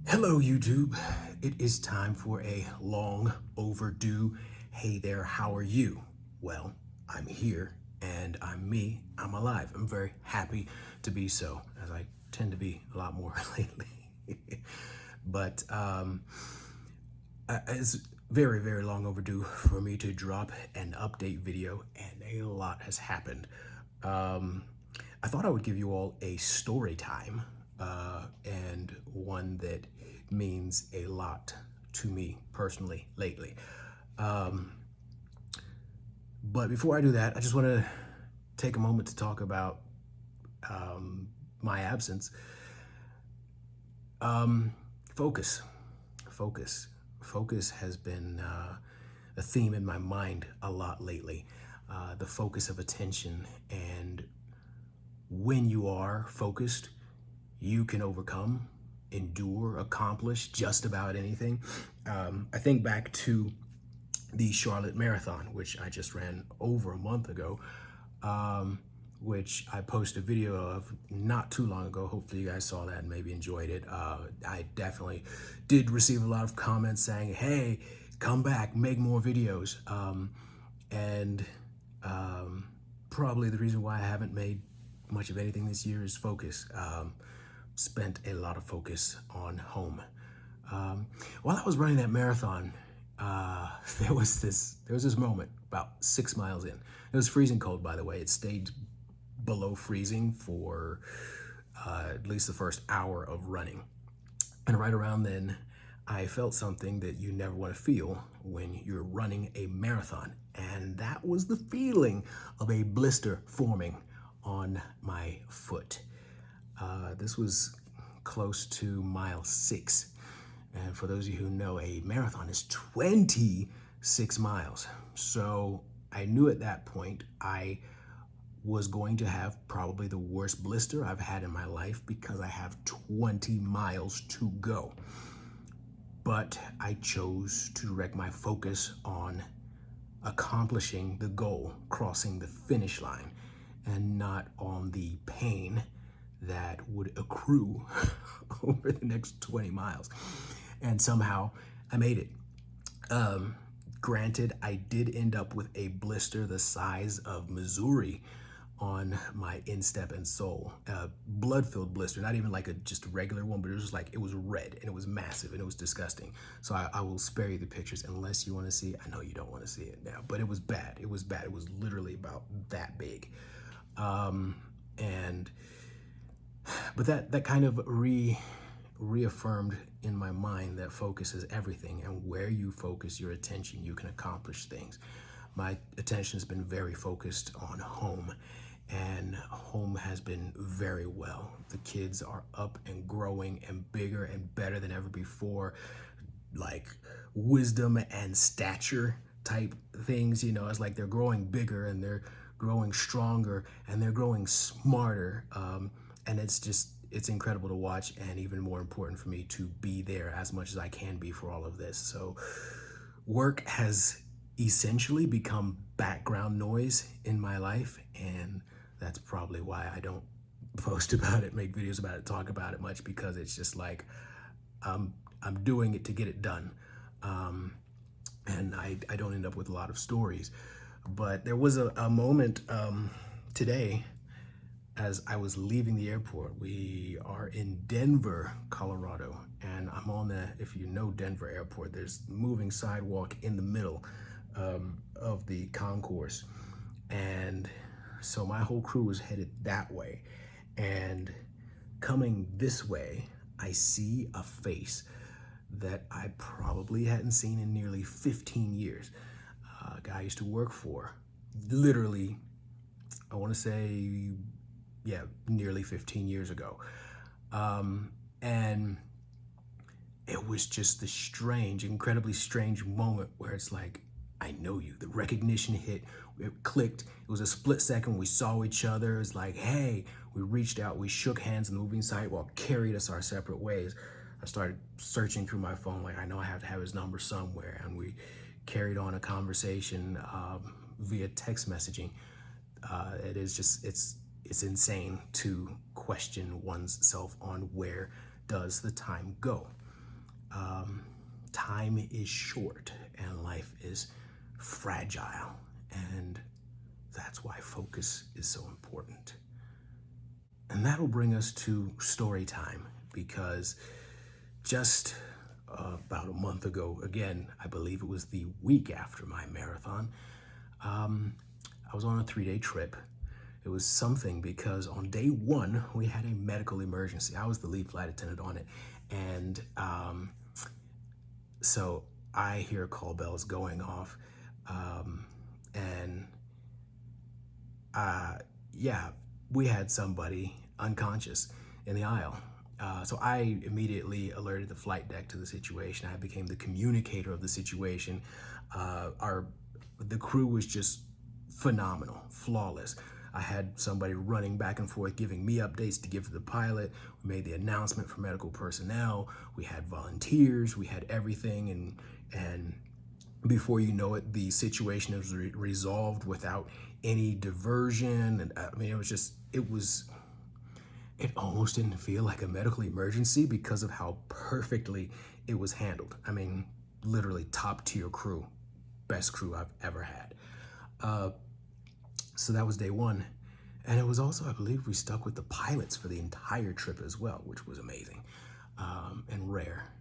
Hello, YouTube. It is time for a long overdue. Hey there, how are you? Well, I'm here and I'm me. I'm alive. I'm very happy to be so, as I tend to be a lot more lately. but it's very, very long overdue for me to drop an update video, and a lot has happened. Um, I thought I would give you all a story time, and one that means a lot to me personally lately. Um, but before I do that, I just want to take a moment to talk about my absence. Um, focus, focus, focus has been a theme in my mind a lot lately. The focus of attention, and when you are focused, you can overcome, endure, accomplish just about anything. I think back to the Charlotte Marathon, which I just ran over a month ago, which I posted a video of not too long ago. Hopefully you guys saw that and maybe enjoyed it. I definitely did receive a lot of comments saying, hey, come back, make more videos. And probably the reason why I haven't made much of anything this year is focus. Spent a lot of focus on home. While I was running that marathon, there was this moment about 6 miles in. It was freezing cold, by the way. It stayed below freezing for at least the first hour of running. And right around then, I felt something that you never want to feel when you're running a marathon. And that was the feeling of a blister forming on my foot. This was close to mile 6. And for those of you who know, a marathon is 26 miles. So I knew at that point I was going to have probably the worst blister I've had in my life, because I have 20 miles to go. But I chose to direct my focus on accomplishing the goal, crossing the finish line, and not on the pain that would accrue over the next 20 miles. And somehow I made it. Granted, I did end up with a blister the size of Missouri on my instep and sole. Blood-filled blister, not even like a just regular one, but it was just like, it was red and it was massive and it was disgusting. So I will spare you the pictures unless you want to see it. I know you don't want to see it now, but it was bad. It was bad. It was literally about that big. And but that kind of reaffirmed in my mind that focus is everything, and where you focus your attention, you can accomplish things. My attention has been very focused on home, and home has been very well. The kids are up and growing and bigger and better than ever before, like wisdom and stature type things. You know, it's like they're growing bigger and they're growing stronger and they're growing smarter. And it's incredible to watch, and even more important for me to be there as much as I can be for all of this. So work has essentially become background noise in my life, and that's probably why I don't post about it, make videos about it, talk about it much, because it's just like I'm doing it to get it done. And I don't end up with a lot of stories. But there was a moment today as I was leaving the airport. We are in Denver, Colorado, and I'm on if you know Denver airport, there's moving sidewalk in the middle of the concourse. And so my whole crew was headed that way. And coming this way, I see a face that I probably hadn't seen in nearly 15 years. A guy I used to work for, literally, I want to say, yeah, nearly 15 years ago. And it was just the strange, incredibly strange moment where it's like, I know you. The recognition hit, it clicked. It was a split second. We saw each other. It's like, hey, we reached out, we shook hands, and the moving sidewalk carried us our separate ways. I started searching through my phone, like, I know I have to have his number somewhere. And we carried on a conversation via text messaging. It is just, it's insane to question one's self on where does the time go. time is short and life is fragile. And that's why focus is so important. And that'll bring us to story time, because just about a month ago, again, I believe it was the week after my marathon, I was on a 3-day trip. It was something because on day one, we had a medical emergency. I was the lead flight attendant on it. And so I hear call bells going off. And yeah, we had somebody unconscious in the aisle. So I immediately alerted the flight deck to the situation. I became the communicator of the situation. The crew was just phenomenal, flawless. I had somebody running back and forth, giving me updates to give to the pilot. We made the announcement for medical personnel. We had volunteers. We had everything, and before you know it, the situation was resolved without any diversion. And I mean, it almost didn't feel like a medical emergency because of how perfectly it was handled. I mean, literally top tier crew, best crew I've ever had. So that was day one. And it was also, I believe, we stuck with the pilots for the entire trip as well, which was amazing and rare.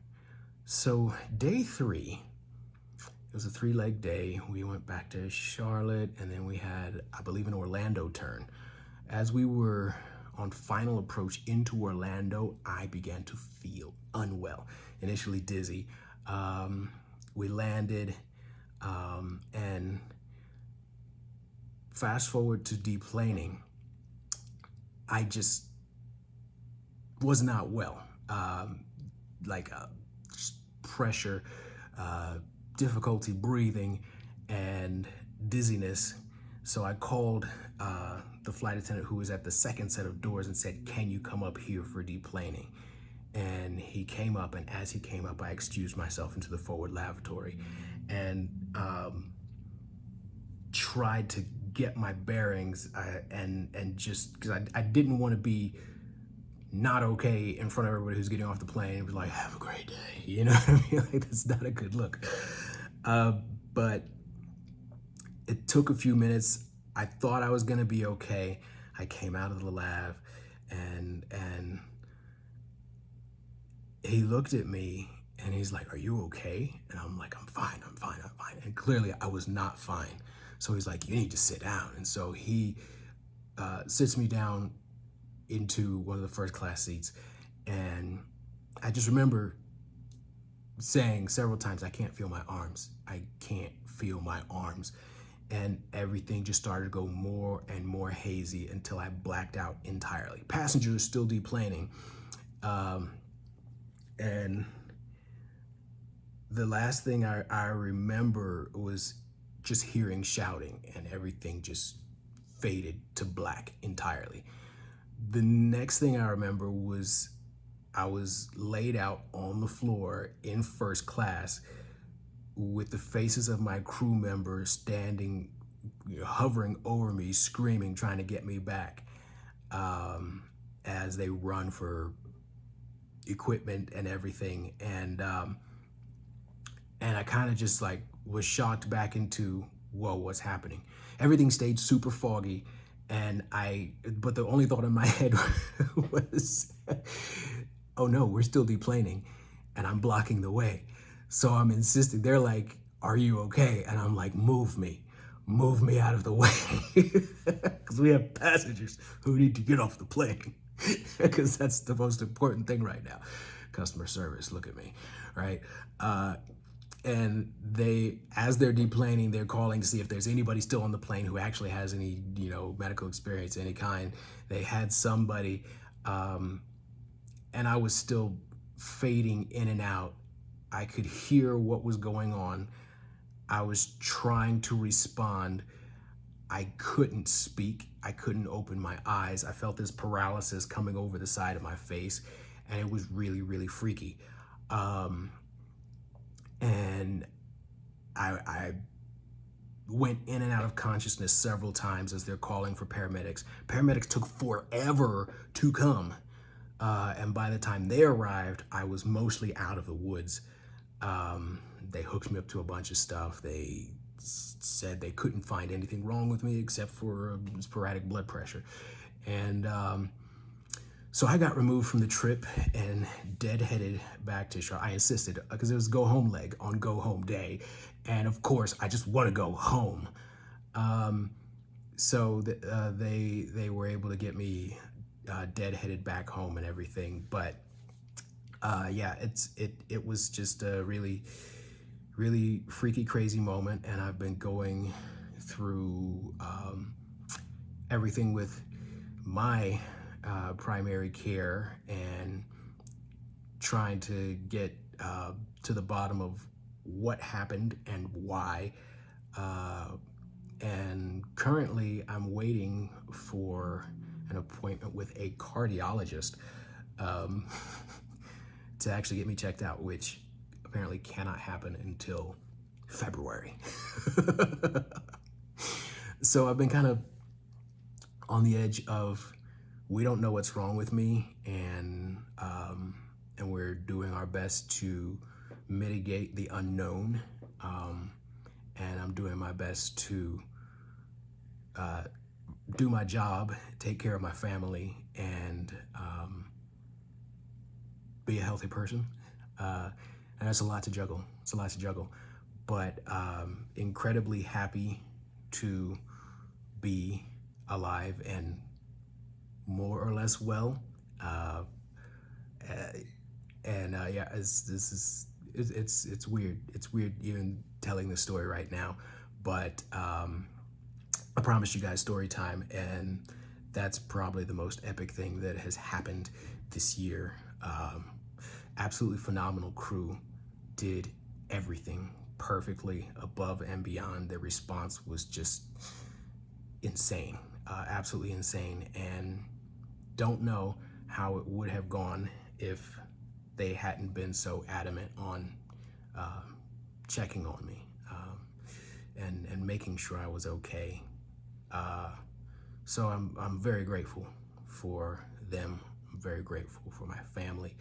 So day three, it was a 3-leg day. We went back to Charlotte, and then we had, I believe, an Orlando turn. As we were on final approach into Orlando, I began to feel unwell, initially dizzy. We landed, and fast forward to deplaning, I just was not well. Pressure, difficulty breathing, and dizziness. So I called the flight attendant who was at the second set of doors and said, "Can you come up here for deplaning?" And he came up, and as he came up, I excused myself into the forward lavatory and tried to get my bearings, and just because I didn't want to be not okay in front of everybody who's getting off the plane. It was like, "Have a great day," you know what I mean? Like, that's not a good look. But it took a few minutes. I thought I was gonna be okay. I came out of the lab, and he looked at me and he's like, "Are you okay?" And I'm like, I'm fine. And clearly I was not fine. So he's like, "You need to sit down." And so he sits me down into one of the first class seats. And I just remember saying several times, "I can't feel my arms. I can't feel my arms." And everything just started to go more and more hazy until I blacked out entirely. Passengers are still deplaning. And the last thing I remember was just hearing shouting, and everything just faded to black entirely. The next thing I remember was I was laid out on the floor in first class with the faces of my crew members standing, hovering over me, screaming, trying to get me back as they run for equipment and everything. And I kind of just like was shocked back into, whoa, what's happening? Everything stayed super foggy. But the only thought in my head was, oh no, we're still deplaning and I'm blocking the way. So I'm insisting. They're like, "Are you okay?" And I'm like, move me out of the way. Because we have passengers who need to get off the plane. Because that's the most important thing right now. Customer service, look at me, right? And as they're deplaning, they're calling to see if there's anybody still on the plane who actually has any, medical experience of any kind. They had somebody, and I was still fading in and out. I could hear what was going on. I was trying to respond. I couldn't speak. I couldn't open my eyes. I felt this paralysis coming over the side of my face, and it was really, really freaky. And I went in and out of consciousness several times as they're calling for paramedics. Paramedics took forever to come. And by the time they arrived, I was mostly out of the woods. They hooked me up to a bunch of stuff. They said they couldn't find anything wrong with me except for sporadic blood pressure. And so I got removed from the trip and deadheaded back to Charlotte. I insisted because it was go home leg on go home day. And of course, I just want to go home. So they were able to get me deadheaded back home and everything. But yeah, it was just a really freaky, crazy moment, and I've been going through everything with my primary care and trying to get to the bottom of what happened and why. And currently, I'm waiting for an appointment with a cardiologist to actually get me checked out, which apparently cannot happen until February. So I've been kind of on the edge of, we don't know what's wrong with me, and we're doing our best to mitigate the unknown, and I'm doing my best to do my job, take care of my family, and be a healthy person. And that's a lot to juggle. It's a lot to juggle, but incredibly happy to be alive and more or less well. Yeah, it's weird. It's weird even telling this story right now, but I promised you guys story time, and that's probably the most epic thing that has happened this year. Absolutely phenomenal crew, did everything perfectly above and beyond. Their response was just insane, absolutely insane, and don't know how it would have gone if they hadn't been so adamant on checking on me and making sure I was okay. So I'm very grateful for them. I'm very grateful for my family.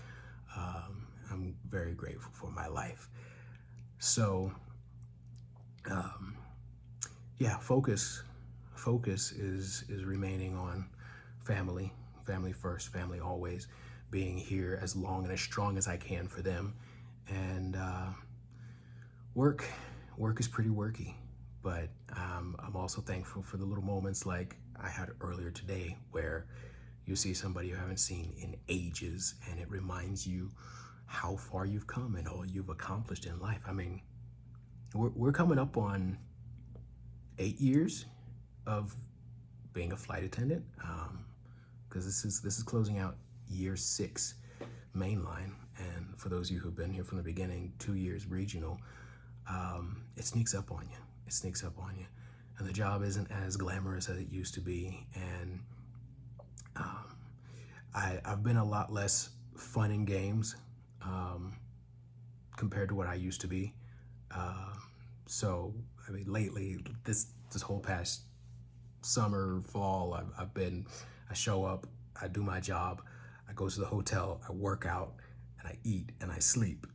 I'm very grateful for my life. So yeah, focus is remaining on family first, family always, being here as long and as strong as I can for them. And work is pretty worky, but I'm also thankful for the little moments like I had earlier today, where you see somebody you haven't seen in ages, and it reminds you how far you've come and all you've accomplished in life. I mean, we're coming up on 8 years of being a flight attendant, because this is closing out year 6 mainline, and for those of you who've been here from the beginning, 2 years regional. It sneaks up on you. It sneaks up on you, and the job isn't as glamorous as it used to be. And I've been a lot less fun in games compared to what I used to be. So I mean, lately, this whole past summer, fall, I show up, I do my job, I go to the hotel, I work out, and I eat and I sleep.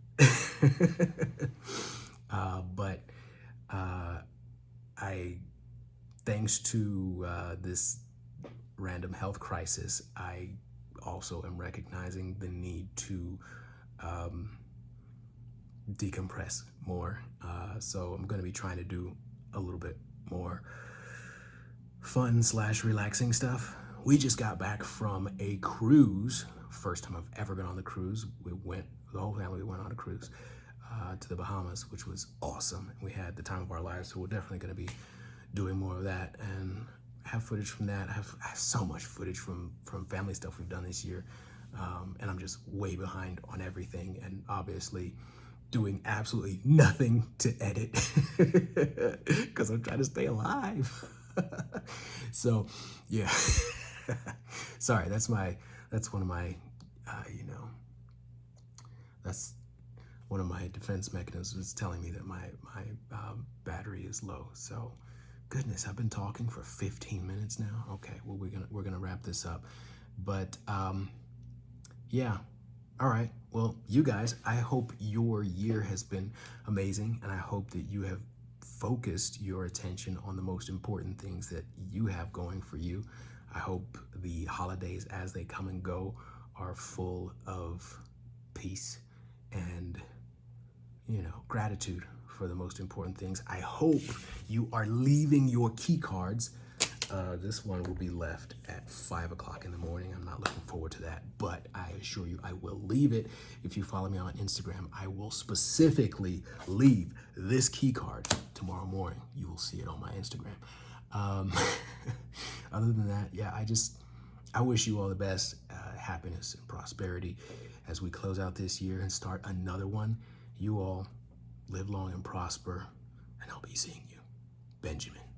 But thanks to this random health crisis, I also am recognizing the need to decompress more. So I'm going to be trying to do a little bit more fun / relaxing stuff. We just got back from a cruise. First time I've ever been on the cruise. The whole family went on a cruise to the Bahamas, which was awesome. We had the time of our lives, so we're definitely going to be doing more of that, and have footage from that. I have so much footage from family stuff we've done this year, and I'm just way behind on everything, and obviously doing absolutely nothing to edit because I'm trying to stay alive. So yeah. Sorry, that's one of my that's one of my defense mechanisms, is telling me that my battery is low. So goodness, I've been talking for 15 minutes now. Okay, well, we're gonna wrap this up, but Yeah. All right. Well, you guys, I hope your year has been amazing, and I hope that you have focused your attention on the most important things that you have going for you. I hope the holidays, as they come and go, are full of peace and, gratitude for the most important things. I hope you are leaving your key cards. This one will be left at 5 o'clock in the morning. I'm not looking forward to that, but I assure you I will leave it. If you follow me on Instagram, I will specifically leave this key card tomorrow morning. You will see it on my Instagram. Um, Other than that, yeah, I wish you all the best, happiness and prosperity as we close out this year and start another one. You all live long and prosper, and I'll be seeing you. Benjamin.